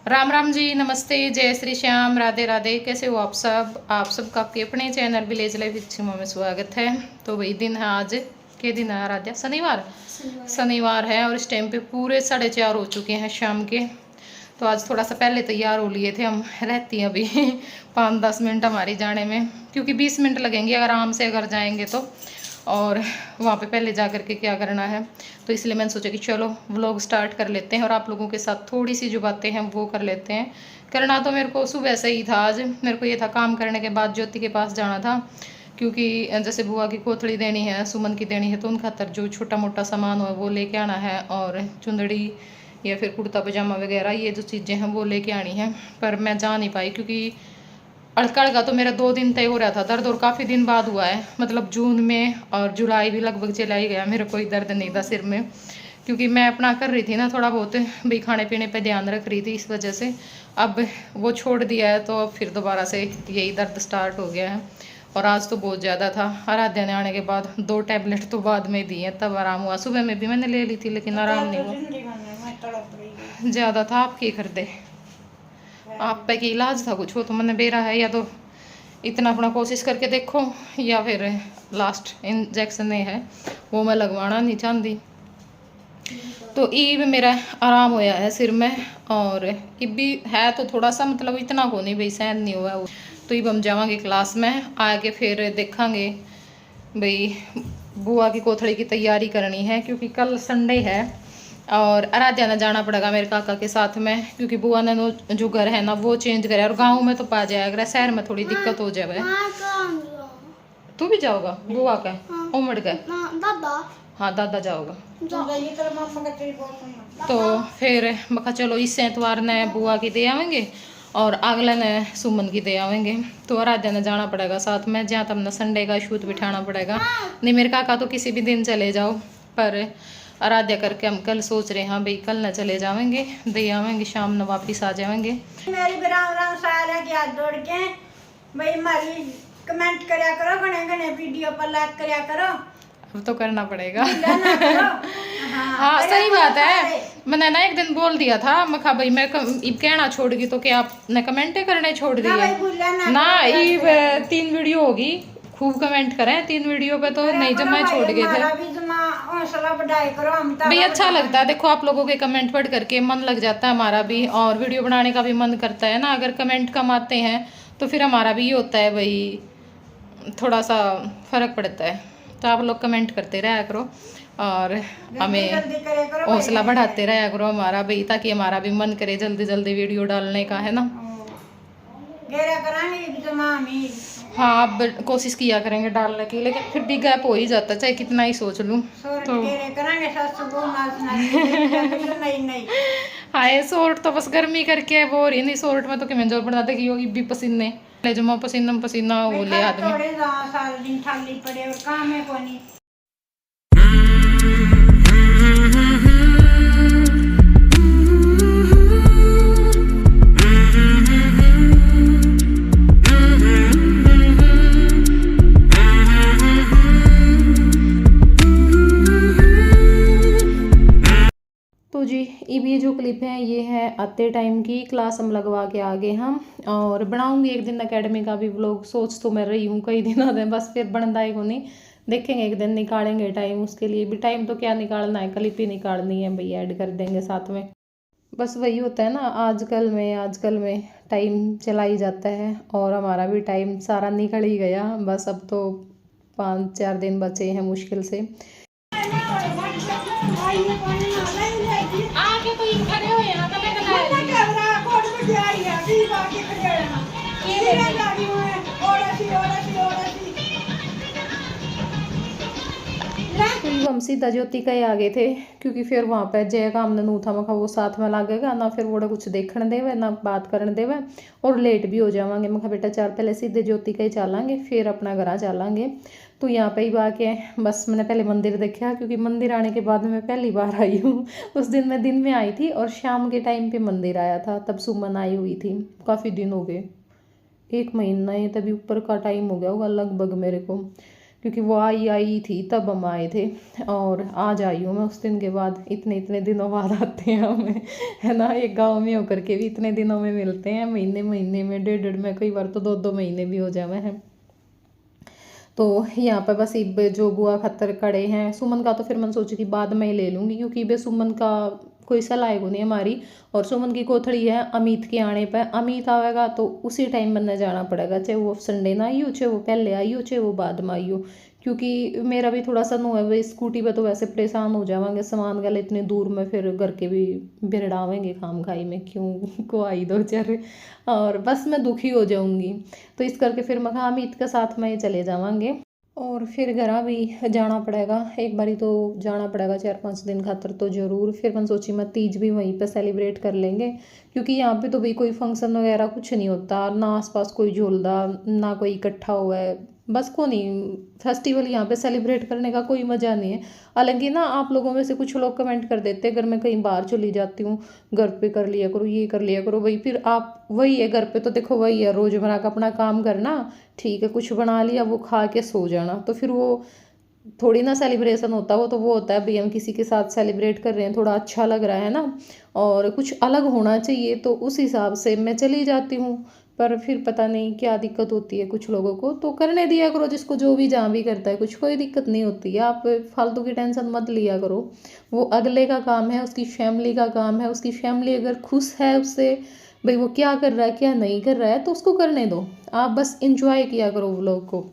राम राम जी, नमस्ते, जय श्री श्याम, राधे राधे। कैसे हो आप सब? आप सबका आपके अपने चैनल विलेज लाइफ विथ में स्वागत है। तो वही दिन है आज, के दिन है आराध्या? शनिवार है और इस टाइम पे पूरे 4:30 हो चुके हैं शाम के। तो आज थोड़ा सा पहले तैयार हो लिए थे हम, रहती हैं अभी 5-10 मिनट हमारे जाने में, क्योंकि 20 मिनट लगेंगे अगर आराम से अगर जाएंगे तो। और वहाँ पे पहले जा करके क्या करना है, तो इसलिए मैंने सोचा कि चलो व्लॉग स्टार्ट कर लेते हैं और आप लोगों के साथ थोड़ी सी जो बातें हैं वो कर लेते हैं। करना तो मेरे को सुबह से ही था, आज मेरे को ये था काम करने के बाद ज्योति के पास जाना था, क्योंकि जैसे बुआ की कोथड़ी देनी है, सुमन की देनी है, तो उन खातर जो छोटा मोटा सामान हो वो लेके आना है, और चुंदड़ी या फिर कुर्ता पजामा वगैरह ये जो चीज़ें हैं वो लेके आनी है। पर मैं जा नहीं पाई, क्योंकि अड़कड़ का तो मेरा 2 दिन तय हो रहा था दर्द, और काफ़ी दिन बाद हुआ है, मतलब जून में, और जुलाई भी लगभग चला ही गया, मेरा कोई दर्द नहीं था सिर में, क्योंकि मैं अपना कर रही थी ना थोड़ा बहुत भाई, खाने पीने पे ध्यान रख रही थी, इस वजह से अब वो छोड़ दिया है, तो अब फिर दोबारा से यही दर्द स्टार्ट हो गया है। और आज तो बहुत ज़्यादा था। आराध्या ने आने के बाद 2 टैबलेट तो बाद में दी है, तब आराम हुआ। सुबह में भी मैंने ले ली थी लेकिन आराम नहीं हुआ, ज़्यादा था। आप क्या कर दे, आप पे की इलाज था कुछ हो तो मैंने बेरा है, या तो इतना अपना कोशिश करके देखो, या फिर लास्ट इंजेक्शन है वो मैं लगवाना नहीं चाहती। तो ईब मेरा आराम होया है सिर में, और इब भी है तो थोड़ा सा, मतलब इतना को नहीं भाई, सहन नहीं हुआ वो। तो इब हम जावांगे क्लास में, आके फिर देखांगे भाई, बुआ की कोथड़ी की तैयारी करनी है, क्योंकि कल संडे है और आराध्या ने जाना पड़ेगा मेरे काका के साथ में, क्योंकि बुआ ने जो घर है ना वो चेंज करे, और गांव में तो पा जाएगा, शहर में थोड़ी दिक्कत हो जाए। तू भी जाओगा बुआ का? उमड़ गए दादा? हाँ दादा जाओगा। तो फिर मखा चलो इस एतवार ने बुआ की दे आवेंगे और अगले ने सुमन की दे आवेंगे। तो आराध्या ने जाना पड़ेगा साथ में, जहाँ तब संडे का शूट बिठाना पड़ेगा। नहीं मेरे काका तो किसी भी दिन चले जाओ, पर आराध्या करके हम कल सोच रहे हैं हाँ भाई कल न चले जाएंगे, दे आवेंगे, शाम न वापिस आ जाएंगे। मेरी भी राम राम सारा की हाथ जोड़ के भाई, हमारी कमेंट करया करो, घने घने वीडियो पर लाइक करया करो। अब तो करना पड़ेगा। हाँ सही बात है। मैंने ना एक दिन बोल दिया था, मैं कहा भाई मैं कहना छोड़ गई तो क्या आपने कमेंटे करने छोड़ दिए ना? ये 3 वीडियो होगी, खूब कमेंट करें 3 वीडियो पे, तो नहीं जब मैं छोड़ गए थे भाई। अच्छा लगता है, देखो आप लोगों के कमेंट पढ़ करके मन लग जाता है हमारा भी, और वीडियो बनाने का भी मन करता है ना। अगर कमेंट कम आते हैं तो फिर हमारा भी ये होता है भाई, थोड़ा सा फर्क पड़ता है। तो आप लोग कमेंट करते रहा करो और हमें हौसला बढ़ाते रहा करो हमारा भाई, ताकि हमारा भी मन करे जल्दी जल्दी वीडियो डालने का, है ना? हाँ अब कोशिश किया करेंगे डालने की, लेकिन फिर भी गैप हो ही जाता, चाहे कितना ही सोच लूँ तो। हाँ शॉर्ट तो बस गर्मी करके वो हो रही नहीं, शॉर्ट में तो किमें जोर बढ़ा देगी होगी भी पसीने ले, जमा पसीना पसीना हो ले आदमी। तो जी ये जो क्लिप है ये है आते टाइम की, क्लास हम लगवा के आ गए हम, और बनाऊंगी एक दिन एकेडमी का भी व्लॉग, सोच तो मैं रही हूँ कई दिनों में, बस फिर बनता ही को नहीं, देखेंगे एक दिन निकालेंगे टाइम, उसके लिए भी टाइम तो क्या निकालना है, क्लिप ही निकालनी है भैया, ऐड कर देंगे साथ में। बस वही होता है ना, आजकल में टाइम चला ही जाता है, और हमारा भी टाइम सारा निकल ही गया, बस अब तो 5-4 दिन बचे हैं मुश्किल से। आगे तो इन खड़े हुए हैं ना, तो मैं कैमरा कोड में जा रही है की बाकी खड़े हैं ये लगी हुए और ऐसी हम सीधा ज्योति का ही आ गए थे, क्योंकि फिर वहाँ पे जय काम ननू था, मखा वो साथ में लागेगा ना, फिर वो कुछ देखने देवे ना बात करने देवे, और लेट भी हो जावांगे। मखा बेटा चार पहले सीधे ज्योति का ही चलांगे, फिर अपना घर चलांगे। तो यहाँ पे ही बाके बस मैंने पहले मंदिर देखा, क्योंकि मंदिर आने के बाद मैं पहली बार आई हूँ। उस दिन मैं दिन में आई थी और शाम के टाइम पे मंदिर आया था, तब सुमन आई हुई थी। काफ़ी दिन हो गए, 1 महीना ही तभी ऊपर का टाइम हो गया होगा लगभग मेरे को, क्योंकि वो आई थी तब हम आए थे, और आज आई हूँ मैं उस दिन के बाद। इतने दिनों बाद आते हैं हमें, है ना, एक गांव में होकर के भी इतने दिनों में मिलते हैं, महीने में, डेढ़ में, कई बार तो 2 महीने भी हो जाए हैं। तो यहाँ पर बस इब जो बुआ खत्तर कड़े हैं, सुमन का तो फिर मैंने सोची थी बाद में ही ले लूँगी, क्योंकि बे सुमन का कोई सलाह को नहीं हमारी, और सुमन की कोथड़ी है अमित के आने पर। अमित आएगा तो उसी टाइम बनने जाना पड़ेगा, चाहे वो संडे ना आई हो, चाहे वो पहले आई हो, चाहे वो बाद में आई हो, क्योंकि मेरा भी थोड़ा सा नो है भाई, स्कूटी पर तो वैसे परेशान हो जावांगे, सामान गले इतनी दूर में, फिर घर के भी बिरड़ावेंगे खाम खाई में, क्यों को आई दो चर, और बस मैं दुखी हो जाऊंगी। तो इस करके फिर मैं कहा अमित के साथ में ही चले जावांगे, और फिर घर भी जाना पड़ेगा, एक बारी तो जाना पड़ेगा 4-5 दिन खातर तो ज़रूर। फिर मैंने सोची मैं तीज भी वहीं पे सेलिब्रेट कर लेंगे, क्योंकि यहाँ पे तो भाई कोई फंक्शन वगैरह कुछ नहीं होता ना, आसपास कोई झोलदा ना कोई इकट्ठा हुआ है, बस को नहीं फेस्टिवल यहाँ पे सेलिब्रेट करने का कोई मज़ा नहीं है। हालांकि ना आप लोगों में से कुछ लोग कमेंट कर देते हैं अगर मैं कहीं बाहर चली जाती हूँ घर पे कर लिया करो, ये कर लिया करो, वही फिर आप वही है घर पे तो देखो वही है, रोज़मर्रा का अपना काम करना, ठीक है, कुछ बना लिया वो खा के सो जाना, तो फिर वो थोड़ी ना सेलिब्रेशन होता, वो तो वो होता है भाई हम किसी के साथ सेलिब्रेट कर रहे हैं, थोड़ा अच्छा लग रहा है ना, और कुछ अलग होना चाहिए, तो उस हिसाब से मैं चली जाती हूँ। पर फिर पता नहीं क्या दिक्कत होती है कुछ लोगों को, तो करने दिया करो जिसको जो भी जहाँ भी करता है, कुछ कोई दिक्कत नहीं होती है, आप फालतू की टेंशन मत लिया करो, वो अगले का काम है, उसकी फैमिली का काम है, उसकी फैमिली अगर खुश है उससे, भाई वो क्या कर रहा है क्या नहीं कर रहा है तो उसको करने दो, आप बस इंजॉय किया करो व्लॉग को।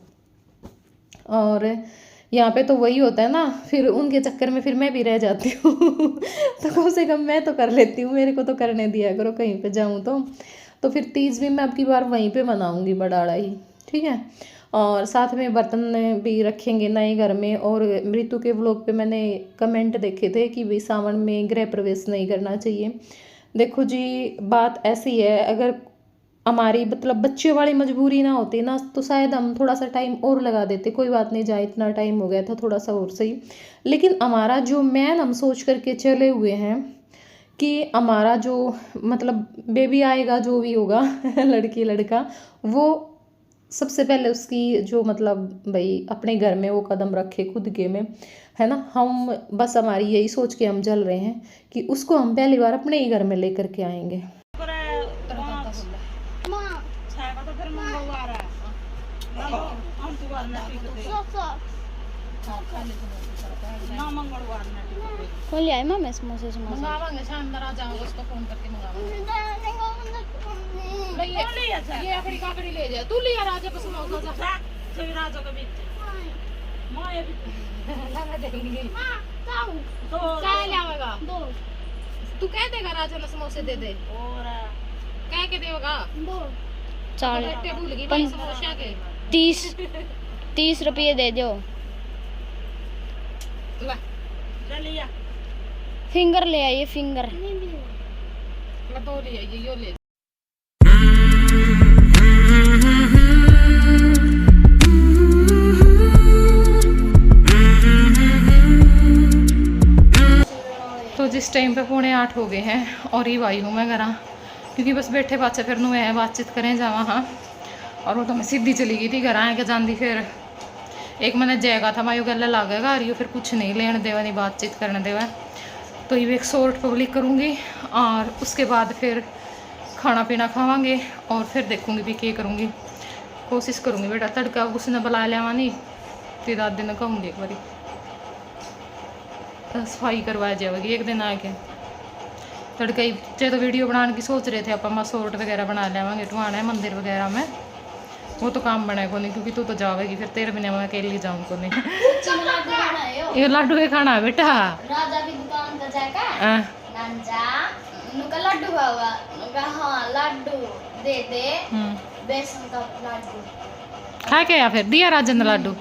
और यहाँ पे तो वही होता है ना, फिर उनके चक्कर में फिर मैं भी रह जाती हूँ तो कम से कम मैं तो कर लेती हूँ, मेरे को तो करने दिया करो कहीं पे जाऊँ तो फिर तीज भी मैं अब की बार वहीं पे मनाऊँगी बड़ाड़ा ही, ठीक है। और साथ में बर्तन भी रखेंगे नए घर में। और मृत्यु के व्लॉग पे मैंने कमेंट देखे थे कि भाई सावन में गृह प्रवेश नहीं करना चाहिए। देखो जी बात ऐसी है, अगर हमारी मतलब बच्चे वाली मजबूरी ना होती ना तो शायद हम थोड़ा सा टाइम और लगा देते, कोई बात नहीं जाए इतना टाइम हो गया था थोड़ा सा और सही, लेकिन हमारा जो मैन हम सोच करके चले हुए हैं कि हमारा जो मतलब बेबी आएगा जो भी होगा लड़की लड़का, वो सबसे पहले उसकी जो मतलब भाई अपने घर में वो कदम रखे खुद के में, है ना। हम बस हमारी यही सोच के हम चल रहे हैं कि उसको हम पहली बार अपने ही घर में लेकर के आएंगे। कौन ले आए मैं समोसे मंगावांगे, शानदार आ जाओगे उसको फोन करके मंगावांगे। ये आखिरी काकड़ी ले जा, तू ले राजा को समोसा जा, जब राजा को भी मां ये भी लगा देंगे तो क्या ले आवेगा दो, तू कह देगा राजा ने समोसे दे दे, और कह के देगा दो 4 भूल गई भाई समोसा के 30 रुपये दे दो। ले लिया फिंगर ले आइए, फिंगर मैं तो ले आइए यो ले। तो जिस टाइम पे 7:45 हो गए हैं और ही आई हूँ मैं घर, क्योंकि बस बैठे पाचे फिर नु है बातचीत करें जावा। हाँ, और वो तो मैं सीधी चली गई थी घर आए के जाती, फिर एक मैंने जाएगा था मैं गला लागेगा और फिर कुछ नहीं लेने देवा नहीं बातचीत करने देवा, तो ये एक शॉर्ट पब्लिक करूँगी और उसके बाद फिर खाना पीना खावांगे और फिर देखूँगी भी क्या करूँगी। कोशिश करूँगी बेटा तड़का किसी ने बुला लिया नहीं तो रात दिन कहूँगी एक बारी सफाई करवा जाएगी एक दिन आके तड़का ही। चाहे तो वीडियो बनाने की सोच रहे थे आप शॉर्ट वगैरह बना लेवांगे, टुहाना है मंदिर वगैरह में, वो तो काम बने को नहीं क्योंकि तू तो जाएगी फिर तेरे बिना मैं अकेली जाऊँ को नहीं। ये लाडू के खाना है बेटा, राजा की दुकान पर जाएगा नंजा नुका लड्डू खाओगा, नुका हाँ लड्डू दे दे, बेसन का लड्डू खा के या फिर दिया राजन ने लाडू।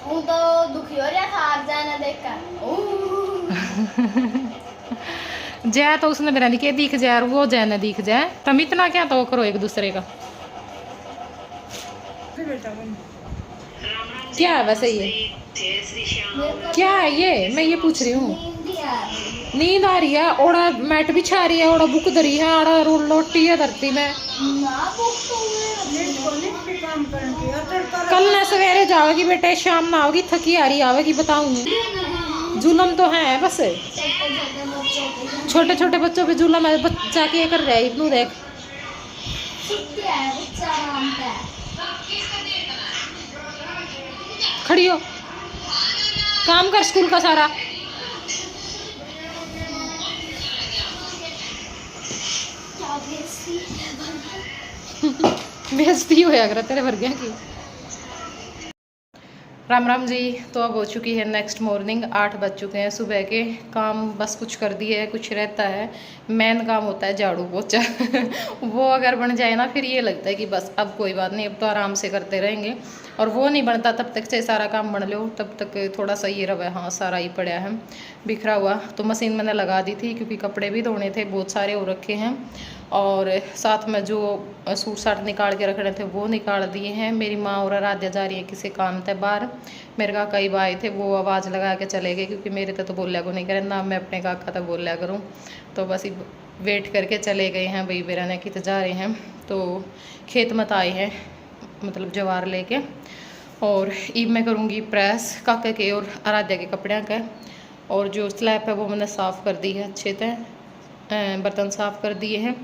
हूँ तो दुखी हो रहा था जाना देखकर जय तो उसने मेरा के दिख जाए और वो जय ने दिख जाए, तुम इतना क्या तो करो एक दूसरे का। क्या है वैसे ये क्या है ये मैं ये पूछ रही हूँ। आ रही नींद आ रही है, ओड़ा मैट बिछा रही है, ओड़ा बुक धरी है, आड़ा लोटी है धरती में। ना बुक तो नीट को नीट के काम करके और तड़का कल न सवेरे जाओगी बेटे, शाम में आओगी, थकी आ रही आवेगी, बताऊंगी। जुलम तो है बस, छोटे छोटे बच्चों पे जुलम है। बच्चा क्या कर रहा है इतनू देख, छुट्टी है, बच्चा आराम पे है। खड़ी हो, काम कर स्कूल का सारा। क्या बेइज्जती बेइज्जती होया कर तेरे वर्गिया की। राम राम जी। तो अब हो चुकी है नेक्स्ट मॉर्निंग, 8 बज चुके हैं सुबह के। काम बस कुछ कर दिए है, कुछ रहता है। मेन काम होता है झाड़ू पोछा वो अगर बन जाए ना, फिर ये लगता है कि बस अब कोई बात नहीं, अब तो आराम से करते रहेंगे। और वो नहीं बनता तब तक चाहे सारा काम बन लो, तब तक थोड़ा सा ये रहा, हाँ सारा ही पड़ा है बिखरा हुआ। तो मशीन मैंने लगा दी थी, क्योंकि कपड़े भी धोने थे, बहुत सारे हो रखे हैं। और साथ में जो सूट साट निकाल के रखने थे वो निकाल दिए हैं। मेरी माँ और आराध्या जा रही है किसी काम थे बाहर। मेरे काका ही आए थे, वो आवाज़ लगा के चले गए, क्योंकि मेरे तो बोलिया को नहीं करे ना, मैं अपने काका तक बोलिया करूँ। तो बस वेट करके चले गए हैं भाई बेरा ने कि तो जा रहे हैं। तो खेत मत आए हैं, मतलब जवार लेके। और ईब मैं करूँगी प्रेस काके के और आराध्या के कपड़े का। और जो स्लैब है वो मैंने साफ़ कर दी है अच्छे से, बर्तन साफ़ कर दिए हैं।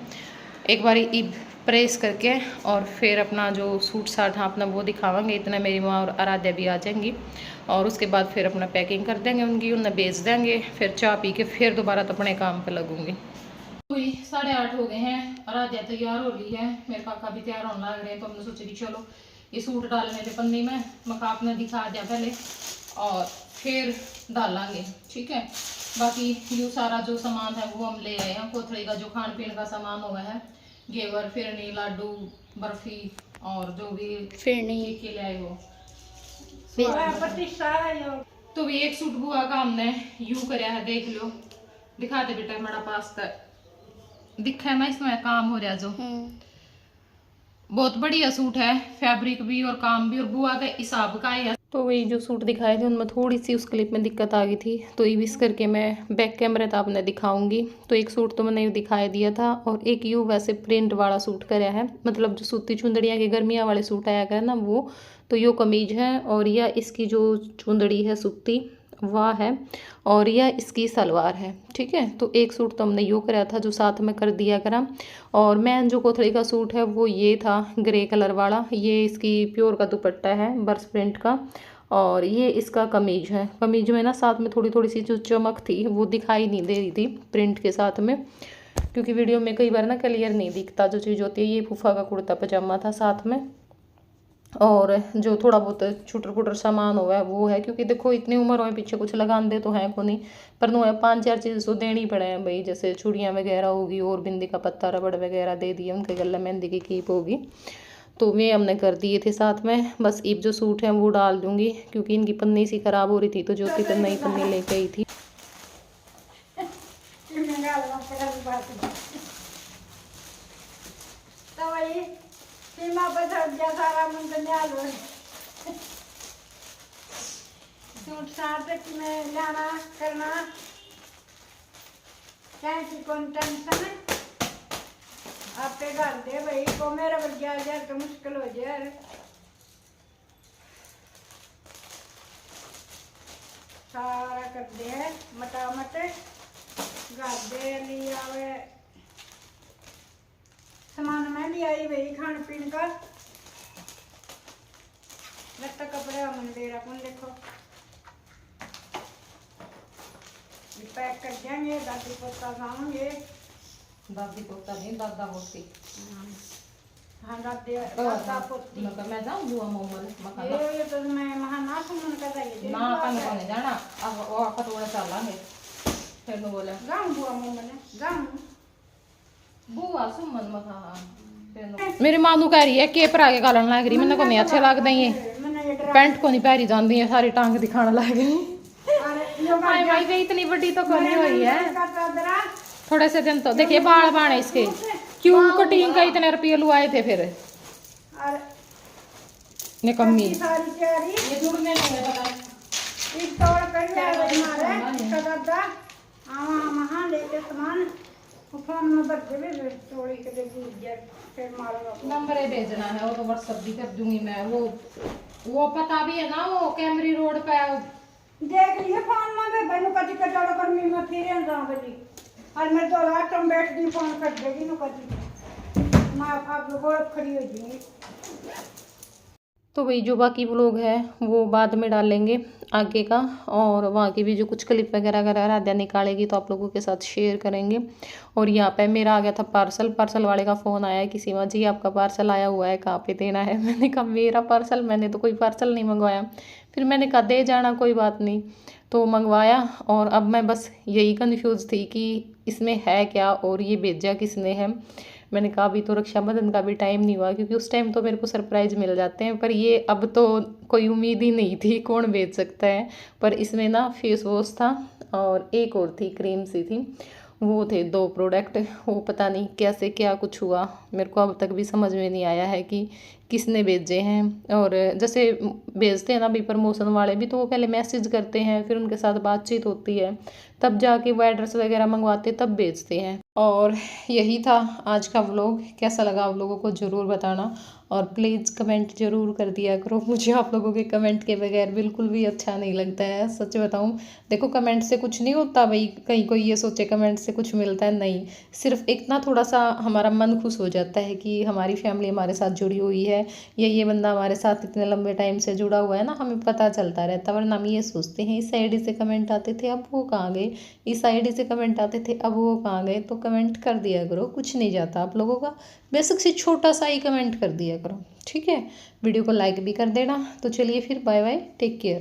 एक बार ईब प्रेस करके और फिर अपना जो सूट साट हाँ अपना वो दिखावांगे। इतना मेरी माँ और आराध्या भी आ जाएंगी, और उसके बाद फिर अपना पैकिंग कर देंगे उनकी, उन्हें बेच देंगे। फिर चाय पी के फिर दोबारा तो अपने काम पे लगूंगी। 8:30 हो गए हैं, आराध्या तैयार हो रही है, मेरे काका भी तैयार होने लग रहे हैं। तो हमने सोचा कि चलो ये सूट डालने थे पन्नी में, मकाप ने दिखा दिया पहले और फिर डालेंगे, ठीक है। बाकी ये सारा जो सामान है वो हम ले आए हैं। कोथड़ी का जो खान पीन का सामान हुआ है, घेवर, फिरनी, लाडू, बर्फी और जो भी फिरनी के ले आए हो। तो भी एक सूट बुआ का हमने यूं कराया है, देख लो, दिखा दे बेटा हमारा पास तक दिखा है ना, इसमें काम हो रहा जो बहुत बढ़िया सूट है, फैब्रिक भी और काम भी, और बुआ का हिसाब का है। तो वही जो सूट दिखाए थे उनमें थोड़ी सी उस क्लिप में दिक्कत आ गई थी, तो ये इस करके मैं बैक कैमरे तो आपने दिखाऊंगी। तो एक सूट तो मैंने दिखाई दिया था, और एक यू वैसे प्रिंट वाला सूट कराया है, मतलब जो सूती चुंदड़ियाँ के गर्मियाँ वाले सूट आया करे ना वो। तो यो कमीज है, और यह इसकी जो चुंदड़ी है सूती वह है, और यह इसकी सलवार है, ठीक है। तो एक सूट तो हमने यो कराया था जो साथ में कर दिया करा। और मैन जो कोथड़ी का सूट है वो ये था ग्रे कलर वाला, ये इसकी प्योर का दुपट्टा है बर्स प्रिंट का, और ये इसका कमीज है। कमीज में ना साथ में थोड़ी थोड़ी सी जो चमक थी वो दिखाई नहीं दे रही थी प्रिंट के साथ में, क्योंकि वीडियो में कई बार ना क्लियर नहीं दिखता जो चीज़ होती है। ये फूफा का कुर्ता पजामा था साथ में, और जो थोड़ा बहुत छुटर पुटर सामान हुआ है वो है, क्योंकि देखो इतनी उम्र हो पीछे कुछ लगान दे तो है को नहीं, पर नो है 5-4 चीज़ तो देनी पड़े हैं भाई, जैसे चूड़ियाँ वगैरह होगी, और बिंदी का पत्ता रबड़ वगैरह दे दिए, उनके गले मेहंदी की कीप होगी, तो वे हमने कर दिए थे साथ में। बस ईब जो सूट है वो डाल दूंगी, क्योंकि इनकी पन्नी सी खराब हो रही थी, तो ज्योति तो नई पन्नी लेके आई थी। सीमा बदल गया सारा मंगन्याल सूट साट में लाना करना क्या की कौन टेंशन है आपे घर दे भाई को मेरा बच्चा यार तो मुश्किल हो जाए। सारा कर दे मटामट घर दे लिया आवे सामान मैं भी आई भाई खान पीन का लगता कपड़े मंदिर अपन देखो पैक कर देंगे। दादी पोता खाओगे, दादी पोता नहीं दादा पोती, हाँ दादी दादा पोती मैं जाऊँ बुआ मोमल ये तो मैं वहाँ ना सुमन कर रही ना अपन को नहीं जाना, अब वो आप थोड़ा चलेंगे फिर नो बोले गाँव बुआ मोमल गाँव बुआ सुमन मखा। मेरी मानू कह रही है के पर आगे गालन लग रही, मैंने को नहीं अच्छे लग दई पैंट को नहीं पैरी जाती है, सारी टांग दिखाने लग गई। भाई भाई वे इतनी बड़ी तो कोनी हुई है, थोड़े से दिन तो देखिए बाल बाण इसके, क्यों कटिंग का इतने रुपये लुआए थे फिर निकम्मी सारी ये जुड़ने नहीं है पता इस तौर कर मारे दादा आवा हाँ लेके सामान फोन में बच्चे भी थोड़ी के गुजर फिर मारो नंबर भेजना है, वो तो व्हाट्सअप भी कर दूंगी मैं। वो पता भी है ना, वो कैमरी रोड पे देख लिए फोन में भी बनु कदी का जोड़ कर मी में फिर जा बजी और मैं तो रात में बैठ दी फोन कर देगी नु कदी मैं आप गोड़ खड़ी हो जाएंगी। तो भाई जो बाकी व्लॉग है वो बाद में डालेंगे आगे का, और वहाँ की भी जो कुछ क्लिप वगैरह अगर आराध्या निकालेगी तो आप लोगों के साथ शेयर करेंगे। और यहाँ पे मेरा आ गया था पार्सल वाले का फ़ोन आया कि सीमा जी आपका पार्सल आया हुआ है, कहाँ पे देना है। मैंने कहा मेरा पार्सल, मैंने तो कोई पार्सल नहीं मंगवाया। फिर मैंने कहा दे जाना कोई बात नहीं, तो मंगवाया। और अब मैं बस यही कन्फ्यूज़ थी कि इसमें है क्या और ये भेजा किसने है। मैंने कहा अभी तो रक्षाबंधन का भी टाइम नहीं हुआ, क्योंकि उस टाइम तो मेरे को सरप्राइज़ मिल जाते हैं, पर ये अब तो कोई उम्मीद ही नहीं थी, कौन भेज सकता है। पर इसमें ना फेस वॉश था और एक और थी क्रीम सी थी, वो थे 2 प्रोडक्ट। वो पता नहीं कैसे क्या कुछ हुआ, मेरे को अब तक भी समझ में नहीं आया है कि किसने भेजे हैं। और जैसे भेजते हैं ना अभी प्रमोशन वाले भी, तो वो पहले मैसेज करते हैं, फिर उनके साथ बातचीत होती है, तब जाके वो एड्रेस वगैरह मंगवाते तब भेजते हैं। और यही था आज का व्लॉग। कैसा लगा आप लोगों को ज़रूर बताना, और प्लीज़ कमेंट ज़रूर कर दिया करो। मुझे आप लोगों के कमेंट के बगैर बिल्कुल भी अच्छा नहीं लगता है, सच बताऊं। देखो कमेंट से कुछ नहीं होता भाई, कहीं कोई ये सोचे कमेंट से कुछ मिलता है, नहीं। सिर्फ एक ना थोड़ा सा हमारा मन खुश हो जाता है कि हमारी फैमिली हमारे साथ जुड़ी हुई है, या ये बंदा हमारे साथ इतने लंबे टाइम से जुड़ा हुआ है ना, हमें पता चलता रहता है। वरना हम ये सोचते हैं इस आईडी से कमेंट आते थे अब वो कहाँ गए, इस आईडी से कमेंट आते थे अब वो कहाँ गए। तो कमेंट कर दिया करो, कुछ नहीं जाता आप लोगों का, बेसिक से छोटा सा ही कमेंट कर दिया करो, ठीक है। वीडियो को लाइक भी कर देना। तो चलिए फिर बाय बाय, टेक केयर।